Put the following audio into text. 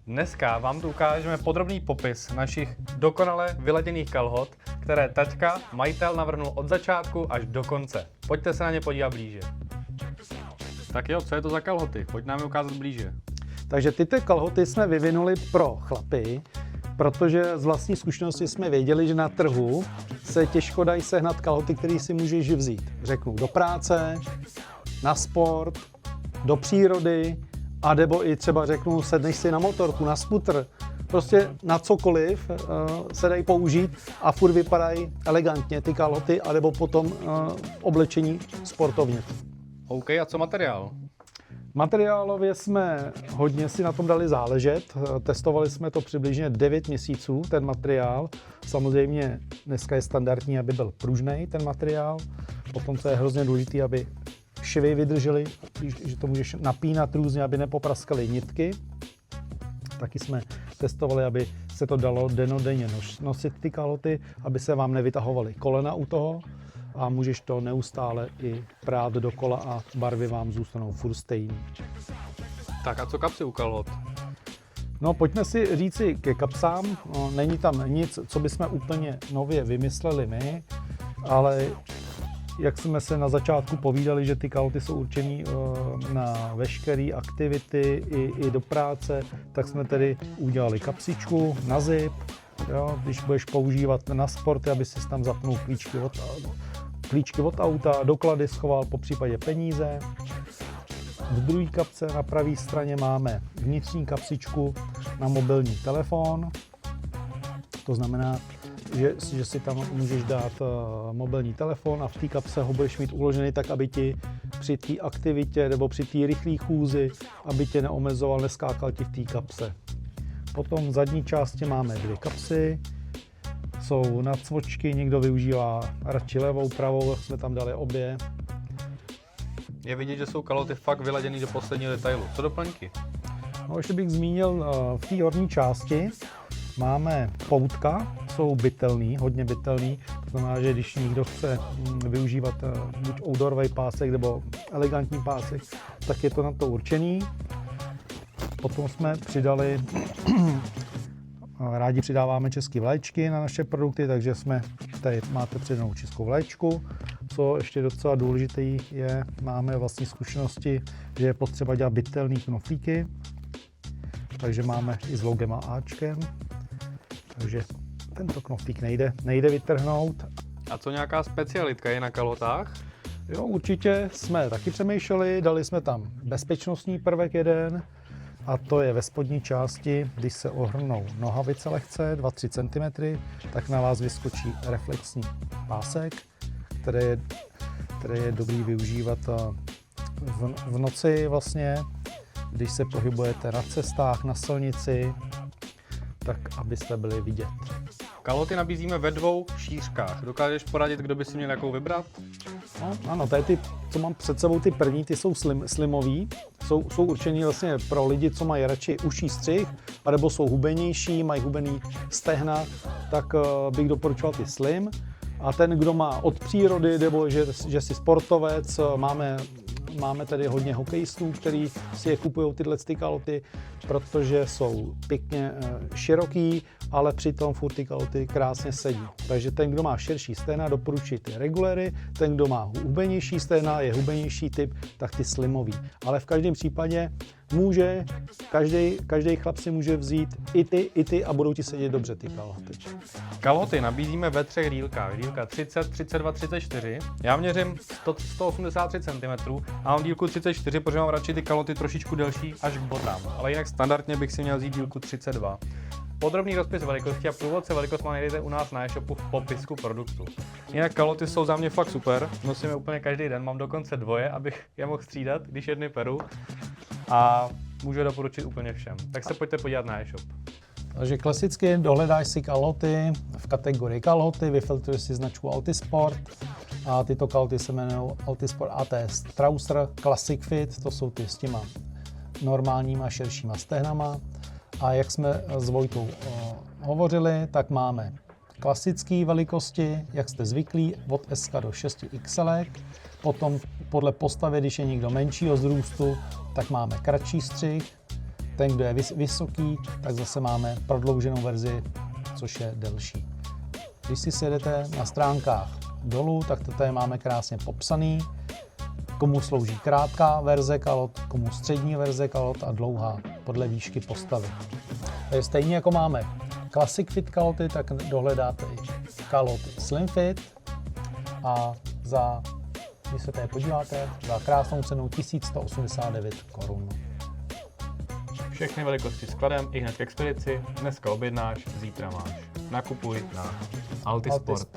Dneska vám tu ukážeme podrobný popis našich dokonale vyladěných kalhot, které taťka, majitel, navrhnul od začátku až do konce. Pojďte se na ně podívat blíže. Tak jo, co je to za kalhoty? Pojď nám je ukázat blíže. Takže tyto kalhoty jsme vyvinuli pro chlapy, protože z vlastní zkušenosti jsme věděli, že na trhu se těžko dají sehnat kalhoty, které si můžeš vzít. Řeknu do práce, na sport, do přírody, a nebo i třeba řeknu, sedneš si na motorku, na skutr, prostě na cokoliv se dají použít a furt vypadají elegantně ty kalhoty, anebo potom oblečení sportovně. OK, a co materiál? Materiálově jsme hodně si na tom dali záležet. Testovali jsme to přibližně 9 měsíců, ten materiál. Samozřejmě dneska je standardní, aby byl pružný ten materiál. Potom, co je hrozně důležité, aby švy vydržely, že to můžeš napínat různě, aby nepopraskaly nitky. Taky jsme testovali, aby se to dalo dennodenně nosit ty kalhoty, aby se vám nevytahovaly kolena u toho. A můžeš to neustále i prát dokola a barvy vám zůstanou furt stejný. Tak a co kapsy u kalhot? No, pojďme si říci ke kapsám. No, není tam nic, co bychom úplně nově vymysleli my, ale jak jsme se na začátku povídali, že ty kalhoty jsou určené na veškeré aktivity i do práce, tak jsme tedy udělali kapsičku na zip. Jo, když budeš používat na sporty, aby si tam zapnul klíčky od auta, doklady schoval, po případě peníze. V druhé kapce na pravé straně máme vnitřní kapsičku na mobilní telefon. To znamená, že si tam můžeš dát mobilní telefon a v té kapse ho budeš mít uložený tak, aby ti při té aktivitě nebo při té rychlé chůzi, aby tě neomezoval, neskákal ti v té kapse. Potom v zadní části máme 2 kapsy, jsou nacvočky, někdo využívá radši levou, pravou, jsme tam dali obě. Je vidět, že jsou kalhoty fakt vyladěný do posledního detailu. Co doplňky? No, ještě bych zmínil, v té horní části máme poutka, jsou bytelný, hodně bytelný, to znamená, že když někdo chce využívat buď outdoorový pásek nebo elegantní pásek, tak je to na to určený. Potom jsme přidali, rádi přidáváme české vlaječky na naše produkty, takže tady máte přidanou českou vlaječku. Co ještě docela důležité je, máme vlastní zkušenosti, že je potřeba dělat bytelný knoflíky, takže máme i s logem a Ačkem, takže tento knoflík nejde vytrhnout. A co nějaká specialitka je na kalhotách? Jo, určitě jsme taky přemýšleli, dali jsme tam bezpečnostní prvek jeden, a to je ve spodní části, když se ohrnou nohavice lehce, 2-3 cm, tak na vás vyskočí reflexní pásek, který je dobrý využívat v noci vlastně, když se pohybujete na cestách, na silnici, tak abyste byli vidět. Kalhoty nabízíme ve 2 šířkách. Dokážeš poradit, kdo by si měl jakou vybrat? No, ano, tady ty, co mám před sebou, ty první, ty jsou slimový. Jsou určený vlastně pro lidi, co mají radši užší střih, anebo jsou hubenější, mají hubený stehna, tak bych doporučoval ty slim. A ten, kdo má od přírody, nebo že si sportovec, máme tady hodně hokejistů, kteří si je kupují tyhle kalhoty, protože jsou pěkně široký, ale přitom furt ty kalhoty krásně sedí. Takže ten, kdo má širší stehna, doporučuji ty reguléry, ten, kdo má hubenější stehna, je hubenější typ, tak ty slimový. Ale v každém případě může, každý chlap si může vzít i ty a budou ti sedět dobře ty kalhoty. Kalhoty nabízíme ve 3 dílkách. Dílka 30, 32, 34. Já měřím 183 cm a mám dílku 34, protože mám radši ty kalhoty trošičku delší až k botám. Ale jinak standardně bych si měl vzít dílku 32. Podrobný rozpis velikosti a průvodce velikost najdete u nás na e-shopu v popisku produktu. Jinak kalhoty jsou za mě fakt super, nosím je úplně každý den, mám dokonce 2, abych je mohl střídat, když jedny peru. A můžu je doporučit úplně všem. Tak se pojďte podívat na e-shop. Takže klasicky dohledáš si kalhoty v kategorii kalhoty, vyfiltruješ si značku Altisport a tyto kalhoty se jmenují Altisport ATS Trouser Classic Fit, to jsou ty s těma normálníma širšíma stehnama. A jak jsme s Vojtou hovořili, tak máme klasické velikosti, jak jste zvyklí, od S do 6XL. Potom podle postavy, když je někdo menšího vzrůstu, tak máme kratší střih. Ten, kdo je vysoký, tak zase máme prodlouženou verzi, což je delší. Když si sjedete na stránkách dolů, tak to tady máme krásně popsaný, komu slouží krátká verze kalot, komu střední verze kalot a dlouhá podle výšky postavy. Takže stejně jako máme Classic Fit kaloty, tak dohledáte i kaloty Slim Fit a když se tady podíváte, za krásnou cenu 1189 korun. Všechny velikosti skladem i hned k expedici. Dneska objednáš, zítra máš. Nakupuj na Altisport.